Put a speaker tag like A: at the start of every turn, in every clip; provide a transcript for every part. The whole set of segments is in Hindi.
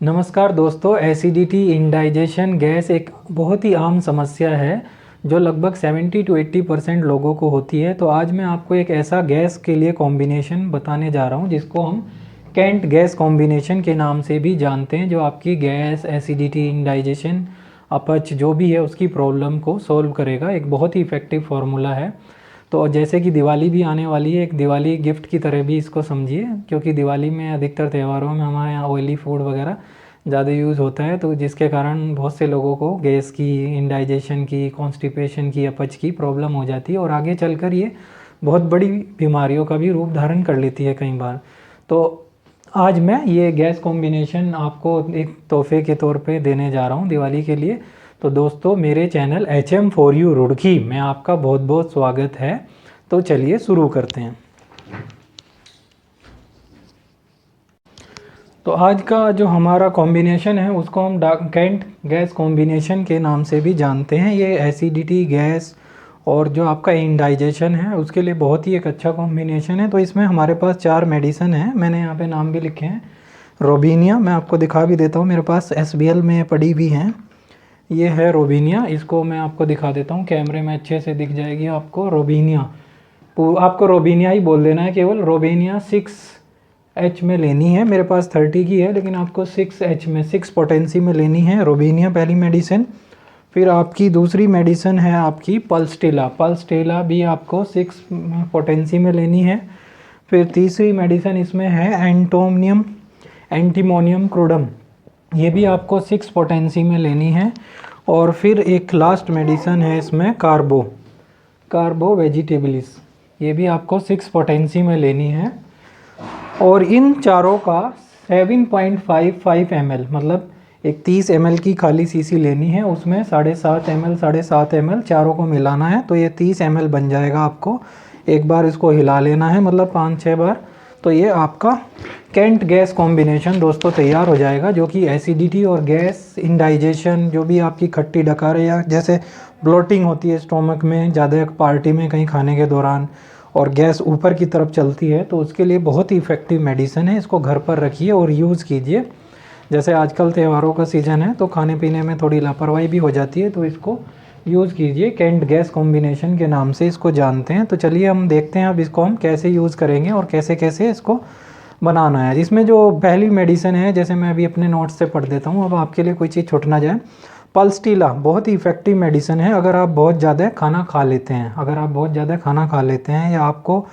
A: नमस्कार दोस्तों, एसिडिटी इंडाइजेशन गैस एक बहुत ही आम समस्या है जो लगभग 70 to 80% लोगों को होती है। तो आज मैं आपको एक ऐसा गैस के लिए कॉम्बिनेशन बताने जा रहा हूं जिसको हम कैंट गैस कॉम्बिनेशन के नाम से भी जानते हैं, जो आपकी गैस, एसिडिटी, इंडाइजेशन, अपच जो भी है उसकी प्रॉब्लम को सॉल्व करेगा। एक बहुत ही इफ़ेक्टिव फार्मूला है। तो जैसे कि दिवाली भी आने वाली है, एक दिवाली गिफ्ट की तरह भी इसको समझिए, क्योंकि दिवाली में अधिकतर त्योहारों में हमारे यहाँ ऑयली फूड वगैरह ज़्यादा यूज़ होता है, तो जिसके कारण बहुत से लोगों को गैस की, इंडाइजेशन की, कॉन्स्टिपेशन की, अपच की प्रॉब्लम हो जाती है और आगे चलकर ये बहुत बड़ी बीमारियों का भी रूप धारण कर लेती है कई बार। तो आज मैं ये गैस कॉम्बिनेशन आपको एक तोहफे के तौर पे देने जा रहा हूँ दिवाली के लिए। तो दोस्तों, मेरे चैनल HM4U रुड़की में आपका बहुत बहुत स्वागत है। तो चलिए शुरू करते हैं। तो आज का जो हमारा कॉम्बिनेशन है उसको हम कैंट गैस कॉम्बिनेशन के नाम से भी जानते हैं। ये एसिडिटी, गैस और जो आपका इंडाइजेशन है उसके लिए बहुत ही एक अच्छा कॉम्बिनेशन है। तो इसमें हमारे पास 4 मेडिसिन हैं, मैंने यहाँ पे नाम भी लिखे हैं। रोबिनिया, मैं आपको दिखा भी देता हूँ, मेरे पास SBL में पड़ी भी हैं। ये है रोबिनिया, इसको मैं आपको दिखा देता हूँ, कैमरे में अच्छे से दिख जाएगी आपको रोबिनिया। आपको रोबिनिया ही बोल देना है, केवल रोबिनिया 6H में लेनी है। मेरे पास 30 की है, लेकिन आपको 6H में, 6 पोटेंसी में लेनी है रोबिनिया, पहली मेडिसिन। फिर आपकी दूसरी मेडिसिन है आपकी पल्सटिला। पल्सटिला भी आपको 6 पोटेंसी में लेनी है। फिर तीसरी मेडिसिन इसमें है एंटीमोनियम क्रूडम, ये भी आपको 6 पोटेंसी में लेनी है। और फिर एक लास्ट मेडिसिन है इसमें कार्बो वेजिटेबलिस, ये भी आपको 6 पोटेंसी में लेनी है। और इन चारों का 7.55 ml, मतलब एक 30 ml की खाली शीशी लेनी है, उसमें 7.5 ml चारों को मिलाना है, तो ये 30 ml बन जाएगा। आपको एक बार इसको हिला लेना है, मतलब 5-6 बार, तो ये आपका कैंट गैस कॉम्बिनेशन दोस्तों तैयार हो जाएगा, जो कि एसिडिटी और गैस, इंडाइजेशन, जो भी आपकी खट्टी डकार है या जैसे ब्लोटिंग होती है स्टोमक में ज़्यादा पार्टी में कहीं खाने के दौरान और गैस ऊपर की तरफ चलती है, तो उसके लिए बहुत ही इफ़ेक्टिव मेडिसिन है। इसको घर पर रखिए और यूज़ कीजिए। जैसे आजकल त्योहारों का सीज़न है तो खाने पीने में थोड़ी लापरवाही भी हो जाती है, तो इसको यूज़ कीजिए। कैंट गैस कॉम्बिनेशन के नाम से इसको जानते हैं। तो चलिए हम देखते हैं अब इसको हम कैसे यूज़ करेंगे और कैसे कैसे इसको बनाना है। इसमें जो पहली मेडिसिन है, जैसे मैं अभी अपने नोट्स से पढ़ देता हूँ, अब आपके लिए कोई चीज़ छूट ना जाए। पल्सटिला बहुत ही इफ़ेक्टिव मेडिसिन है अगर आप बहुत ज़्यादा खाना खा लेते हैं। अगर आप बहुत ज़्यादा खाना खा लेते हैं या आपको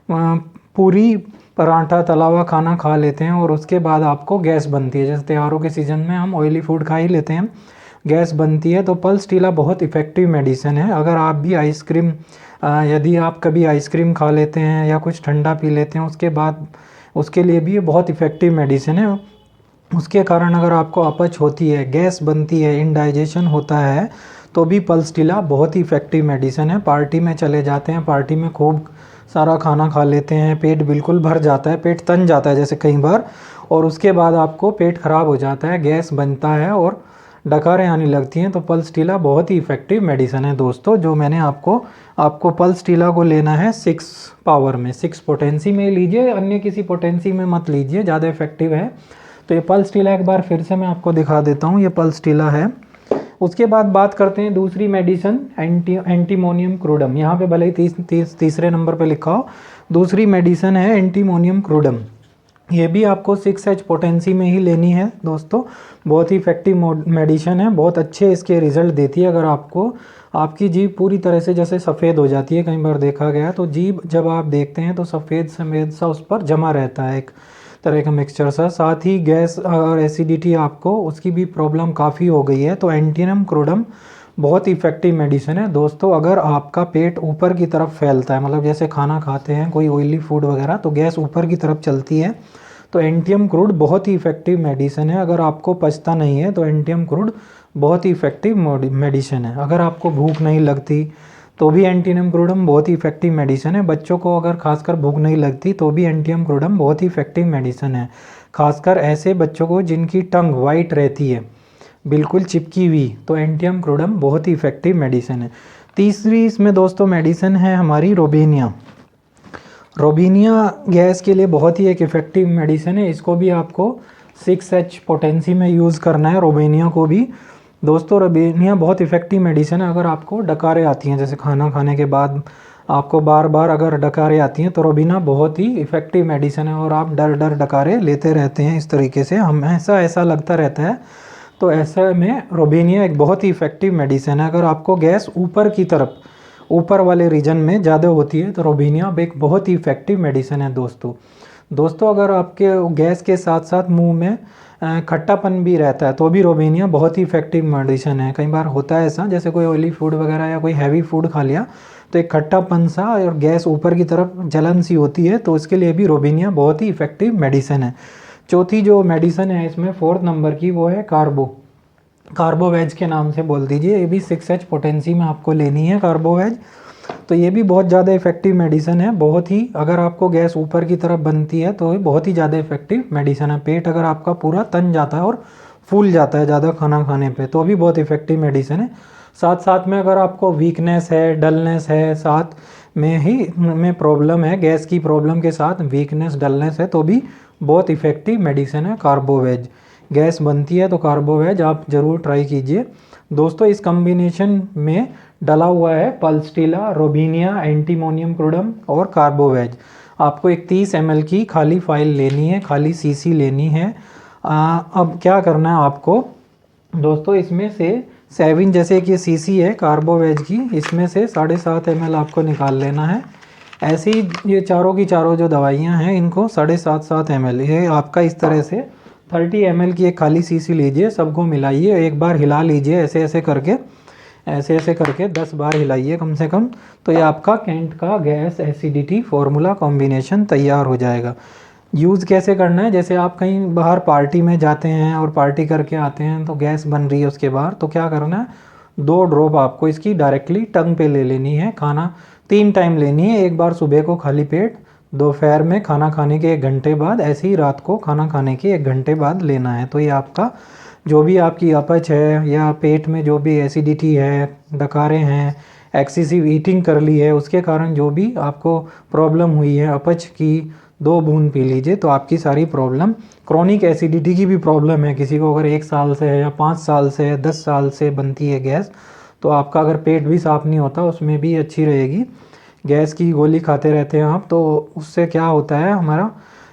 A: पूरी पराठा तला हुआ खाना खा लेते हैं और उसके बाद आपको गैस बनती है, जैसे त्योहारों के सीज़न में हम ऑयली फूड खा ही लेते हैं, गैस बनती है, तो पल्सटिला बहुत इफ़ेक्टिव मेडिसिन है। अगर आप भी आइसक्रीम, यदि आप कभी आइसक्रीम खा लेते हैं या कुछ ठंडा पी लेते हैं उसके बाद, उसके लिए भी ये बहुत इफ़ेक्टिव मेडिसिन है। उसके कारण अगर आपको अपच होती है, गैस बनती है, इंडाइजेशन होता है, तो भी पल्सटिला बहुत ही इफ़ेक्टिव मेडिसिन है। पार्टी में चले जाते हैं, पार्टी में खूब सारा खाना खा लेते हैं, पेट बिल्कुल भर जाता है, पेट तन जाता है जैसे कई बार, और उसके बाद आपको पेट ख़राब हो जाता है, गैस बनता है और डकारें आने लगती हैं, तो पल्सटिला बहुत ही इफ़ेक्टिव मेडिसिन है दोस्तों। जो मैंने आपको पल्सटिला को लेना है 6 पावर में, 6 पोटेंसी में लीजिए, अन्य किसी पोटेंसी में मत लीजिए, ज़्यादा इफेक्टिव है। तो ये पल्सटिला एक बार फिर से मैं आपको दिखा देता हूँ, ये पल्सटिला है। उसके बाद बात करते हैं दूसरी मेडिसिन, एंटीमोनियम क्रूडम। यहाँ पे भले ही तीसरे नंबर पे लिखा हो, दूसरी मेडिसिन है एंटीमोनियम क्रूडम। ये भी आपको 6H पोटेंसी में ही लेनी है दोस्तों। बहुत ही इफेक्टिव मेडिसिन है, बहुत अच्छे इसके रिजल्ट देती है। अगर आपकी जीभ पूरी तरह से जैसे सफ़ेद हो जाती है, कई बार देखा गया, तो जीभ जब आप देखते हैं तो सफ़ेद सफ़ेद सा उस पर जमा रहता है, एक तरह का मिक्सचर सा। साथ ही गैस और एसिडिटी, आपको उसकी भी प्रॉब्लम काफ़ी हो गई है, तो एंटीमोनियम क्रूडम बहुत इफेक्टिव मेडिसिन है दोस्तों। अगर आपका पेट ऊपर की तरफ फैलता है, मतलब जैसे खाना खाते हैं कोई ऑयली फूड वगैरह, तो गैस ऊपर की तरफ चलती है, तो एंटीएम क्रूड बहुत ही इफेक्टिव मेडिसिन है। अगर आपको पचता नहीं है तो एंटीएम क्रूड बहुत ही इफेक्टिव मेडिसिन है। अगर आपको भूख नहीं लगती तो भी एंटीएम क्रूडम बहुत ही इफेक्टिव मेडिसिन है। बच्चों को अगर खासकर भूख नहीं लगती तो भी एंटीएम क्रूडम बहुत ही इफेक्टिव मेडिसिन है, खासकर ऐसे बच्चों को जिनकी टंग वाइट रहती है, बिल्कुल चिपकी हुई, तो एंटीएम क्रूडम बहुत ही इफेक्टिव मेडिसिन है। तीसरी इसमें दोस्तों मेडिसिन है हमारी रोबिनिया। रोबिनिया गैस के लिए बहुत ही एक इफ़ेक्टिव मेडिसिन है। इसको भी आपको 6H पोटेंसी में यूज़ करना है, रोबिनिया को भी। दोस्तों रोबिनिया बहुत इफ़ेक्टिव मेडिसिन है। अगर आपको डकारें आती हैं, जैसे खाना खाने के बाद आपको बार बार अगर डकारें आती हैं, तो रोबिना बहुत ही इफ़ेक्टिव मेडिसिन है। और आप डर डर डकारें लेते रहते हैं, इस तरीके से हमेशा ऐसा लगता रहता है, तो ऐसे में रोबिनिया एक बहुत ही इफ़ेक्टिव मेडिसिन है। अगर आपको गैस ऊपर की तरफ, ऊपर वाले रीजन में ज़्यादा होती है, तो रोबिनिया एक बहुत ही इफ़ेक्टिव मेडिसिन है दोस्तों अगर आपके गैस के साथ साथ मुंह में खट्टापन भी रहता है, तो भी रोबिनिया बहुत ही इफ़ेक्टिव मेडिसिन है। कई बार होता है ऐसा, जैसे कोई ऑयली फूड वगैरह या कोई हैवी फूड खा लिया, तो एक खट्टापन सा और गैस ऊपर की तरफ जलन सी होती है, तो इसके लिए भी रोबिनिया बहुत ही इफ़ेक्टिव मेडिसिन है। चौथी जो मेडिसिन है इसमें 4th नंबर की, वो है कार्बोवेज के नाम से बोल दीजिए। ये भी 6H पोटेंसी में आपको लेनी है कार्बोवेज। तो ये भी बहुत ज़्यादा इफ़ेक्टिव मेडिसिन है, बहुत ही। अगर आपको गैस ऊपर की तरफ बनती है तो ये बहुत ही ज़्यादा इफ़ेक्टिव मेडिसिन है। पेट अगर आपका पूरा तन जाता है और फूल जाता है ज़्यादा खाना खाने पे, तो भी बहुत इफ़ेक्टिव मेडिसिन है। साथ साथ में अगर आपको वीकनेस है, डलनेस है, साथ में ही में प्रॉब्लम है, गैस की प्रॉब्लम के साथ वीकनेस डलनेस है, तो भी बहुत इफ़ेक्टिव मेडिसिन है कार्बोवेज। गैस बनती है तो कार्बोवेज आप ज़रूर ट्राई कीजिए दोस्तों। इस कॉम्बिनेशन में डला हुआ है पल्सटीला, रोबिनिया, एंटीमोनियम क्रूडम और कार्बोवेज। आपको एक 30 ml की खाली फाइल लेनी है, खाली सीसी लेनी है। अब क्या करना है आपको दोस्तों, इसमें से 7 जैसे कि सीसी है कार्बोवेज की, इसमें से 7.5 ml आपको निकाल लेना है। ऐसे ही ये चारों की चारों जो दवाइयाँ हैं, इनको 7.5 ml, ये आपका इस तरह से 30 ml की एक खाली सीसी लीजिए, सबको मिलाइए, एक बार हिला लीजिए ऐसे ऐसे करके 10 बार हिलाइए कम से कम। तो ये आपका कैंट का गैस एसिडिटी फॉर्मूला कॉम्बिनेशन तैयार हो जाएगा। यूज़ कैसे करना है, जैसे आप कहीं बाहर पार्टी में जाते हैं और पार्टी करके आते हैं, तो गैस बन रही है उसके बाहर, तो क्या करना है, 2 ड्रॉप आपको इसकी डायरेक्टली टंग पे ले लेनी है। खाना 3 टाइम लेनी है, एक बार सुबह को खाली पेट, दोपहर में खाना खाने के 1 घंटे बाद, ऐसे ही रात को खाना खाने के 1 घंटे बाद लेना है। तो ये आपका जो भी आपकी अपच है या पेट में जो भी एसिडिटी है, डकारे हैं, एक्सेसिव ईटिंग कर ली है, उसके कारण जो भी आपको प्रॉब्लम हुई है अपच की, 2 बूंद पी लीजिए, तो आपकी सारी प्रॉब्लम, क्रॉनिक एसिडिटी की भी प्रॉब्लम है किसी को, अगर 1 साल से है या 5 साल से है, 10 साल से बनती है गैस, तो आपका अगर पेट भी साफ़ नहीं होता, उसमें भी अच्छी रहेगी। गैस की गोली खाते रहते हैं आप, तो उससे क्या होता है, हमारा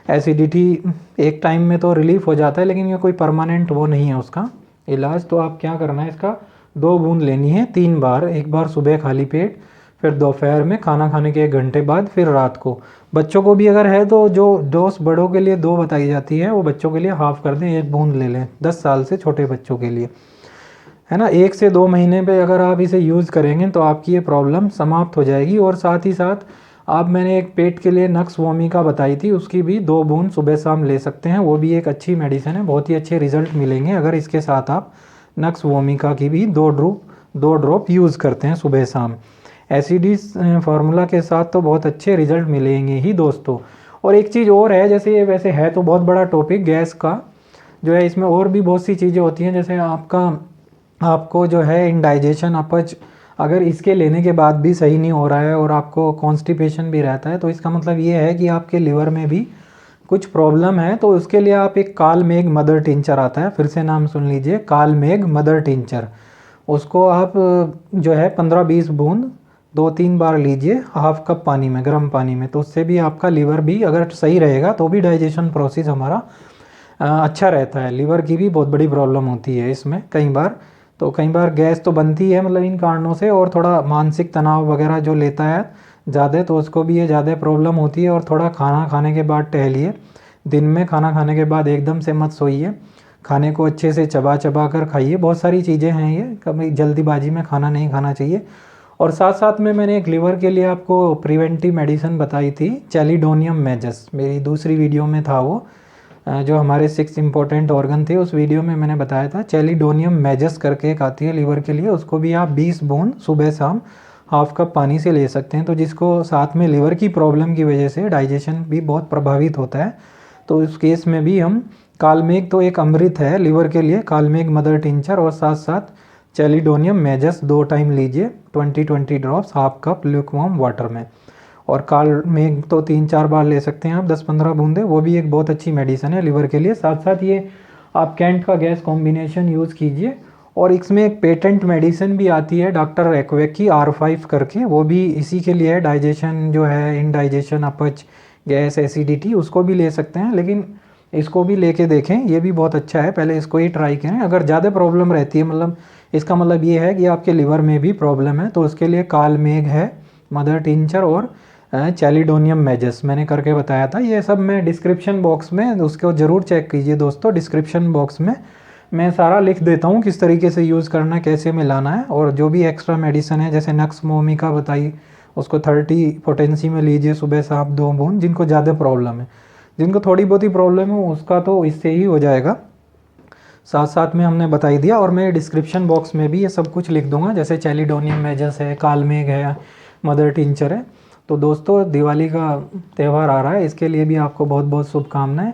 A: एसिडिटी एक टाइम में तो रिलीफ हो जाता है, लेकिन ये कोई परमानेंट वो नहीं है उसका इलाज। तो आप क्या करना है, इसका 2 बूंद लेनी है 3 बार, एक बार सुबह खाली पेट, फिर दोपहर में खाना खाने के 1 घंटे बाद, फिर रात को। बच्चों को भी अगर है तो जो डोज बड़ों के लिए 2 बताई जाती है, वो बच्चों के लिए हाफ़ कर दें, 1 बूंद ले लें 10 साल से छोटे बच्चों के लिए, है ना। 1 से 2 महीने पे अगर आप इसे यूज़ करेंगे तो आपकी ये प्रॉब्लम समाप्त हो जाएगी। और साथ ही साथ आप, मैंने एक पेट के लिए नक्स वोमिका बताई थी, उसकी भी 2 बूंद सुबह शाम ले सकते हैं, वो भी एक अच्छी मेडिसिन है, बहुत ही अच्छे रिजल्ट मिलेंगे अगर इसके साथ आप नक्स वोमिका की भी 2 ड्रॉप यूज़ करते हैं सुबह शाम। एसिडी फार्मूला के साथ तो बहुत अच्छे रिजल्ट मिलेंगे ही दोस्तों। और एक चीज़ और है, जैसे ये वैसे है तो बहुत बड़ा टॉपिक गैस का जो है, इसमें और भी बहुत सी चीज़ें होती हैं, जैसे आपको जो है इंडाइजेशन, अपच, अगर इसके लेने के बाद भी सही नहीं हो रहा है और आपको कॉन्स्टिपेशन भी रहता है, तो इसका मतलब ये है कि आपके लिवर में भी कुछ प्रॉब्लम है। तो उसके लिए आप एक कालमेघ मदर टिंचर आता है, फिर से नाम सुन लीजिए, कालमेघ मदर टिंचर। उसको आप जो है 15-20 बूंद 2-3 बार लीजिए, हाफ कप पानी में, गर्म पानी में, तो उससे भी आपका लिवर भी अगर सही रहेगा, तो भी डाइजेशन प्रोसेस हमारा अच्छा रहता है। लिवर की भी बहुत बड़ी प्रॉब्लम होती है इसमें कई बार गैस तो बनती है, मतलब इन कारणों से, और थोड़ा मानसिक तनाव वगैरह जो लेता है ज़्यादा, तो उसको भी ये ज़्यादा प्रॉब्लम होती है। और थोड़ा खाना खाने के बाद टहलिए, दिन में खाना खाने के बाद एकदम से मत सोइए, खाने को अच्छे से चबा चबा कर खाइए। बहुत सारी चीज़ें हैं ये, कभी जल्दीबाजी में खाना नहीं खाना चाहिए। और साथ साथ में मैंने एक लिवर के लिए आपको प्रिवेंटिव मेडिसिन बताई थी, चैलिडोनियम मैजस, मेरी दूसरी वीडियो में था वो, जो हमारे 6 इंपॉर्टेंट ऑर्गन थे, उस वीडियो में मैंने बताया था। चैलिडोनियम मैजस करके एक आती है लिवर के लिए, उसको भी आप 20 बूंद सुबह शाम हाफ कप पानी से ले सकते हैं। तो जिसको साथ में लिवर की प्रॉब्लम की वजह से डाइजेशन भी बहुत प्रभावित होता है, तो उस केस में भी हम कालमेघ तो एक अमृत है लिवर के लिए, कालमेघ मदर टिंचर, और साथ साथ चैलिडोनियम मैजस 2 टाइम लीजिए, 20-20 drops half cup lukewarm water में। और काल मेघ तो 3-4 बार ले सकते हैं आप, 10-15 बूंदे, वो भी एक बहुत अच्छी मेडिसिन है लिवर के लिए। साथ साथ ये आप कैंट का गैस कॉम्बिनेशन यूज़ कीजिए। और इसमें एक पेटेंट मेडिसिन भी आती है डॉक्टर एक्वेक की R5 करके, वो भी इसी के लिए है, डाइजेशन जो है, इनडाइजेशन, अपच, गैस, एसिडिटी, उसको भी ले सकते हैं। लेकिन इसको भी लेके देखें, ये भी बहुत अच्छा है, पहले इसको ही ट्राई करें। अगर ज़्यादा प्रॉब्लम रहती है, मतलब इसका मतलब ये है कि आपके लिवर में भी प्रॉब्लम है, तो उसके लिए काल मेघ है, मदर टिंचर और चैलिडोनियम मैजस मैंने करके बताया था। ये सब मैं डिस्क्रिप्शन बॉक्स में, उसको ज़रूर चेक कीजिए दोस्तों, डिस्क्रिप्शन बॉक्स में मैं सारा लिख देता हूँ किस तरीके से यूज़ करना है, कैसे मिलाना है। और जो भी एक्स्ट्रा मेडिसिन है, जैसे नक्स मोमिका बताई, उसको 30 पोटेंसी में लीजिए सुबह शाम 2 बूंद, जिनको ज़्यादा प्रॉब्लम है। जिनको थोड़ी बहुत ही प्रॉब्लम है उसका तो इससे ही हो जाएगा। साथ साथ में हमने बताई दिया, और मैं डिस्क्रिप्शन बॉक्स में भी ये सब कुछ लिख दूंगा, जैसे चैलिडोनियम मैजस है, कालमेघ है, मदर टिंचर है। तो दोस्तों दिवाली का त्यौहार आ रहा है, इसके लिए भी आपको बहुत बहुत शुभकामनाएं।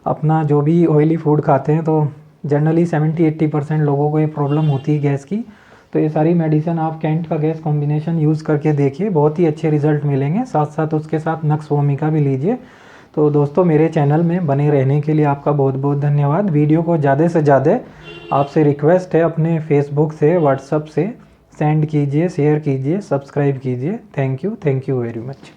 A: अपना जो भी ऑयली फूड खाते हैं, तो जनरली 70-80% लोगों को ये प्रॉब्लम होती है गैस की। तो ये सारी मेडिसिन आप कैंट का गैस कॉम्बिनेशन यूज़ करके देखिए, बहुत ही अच्छे रिजल्ट मिलेंगे। साथ साथ उसके साथ नक्स वोमिका भी लीजिए। तो दोस्तों मेरे चैनल में बने रहने के लिए आपका बहुत बहुत धन्यवाद। वीडियो को ज़्यादा से ज़्यादा आपसे रिक्वेस्ट है, अपने फेसबुक से, व्हाट्सअप से सेंड कीजिए, शेयर कीजिए, सब्सक्राइब कीजिए। Thank you very much.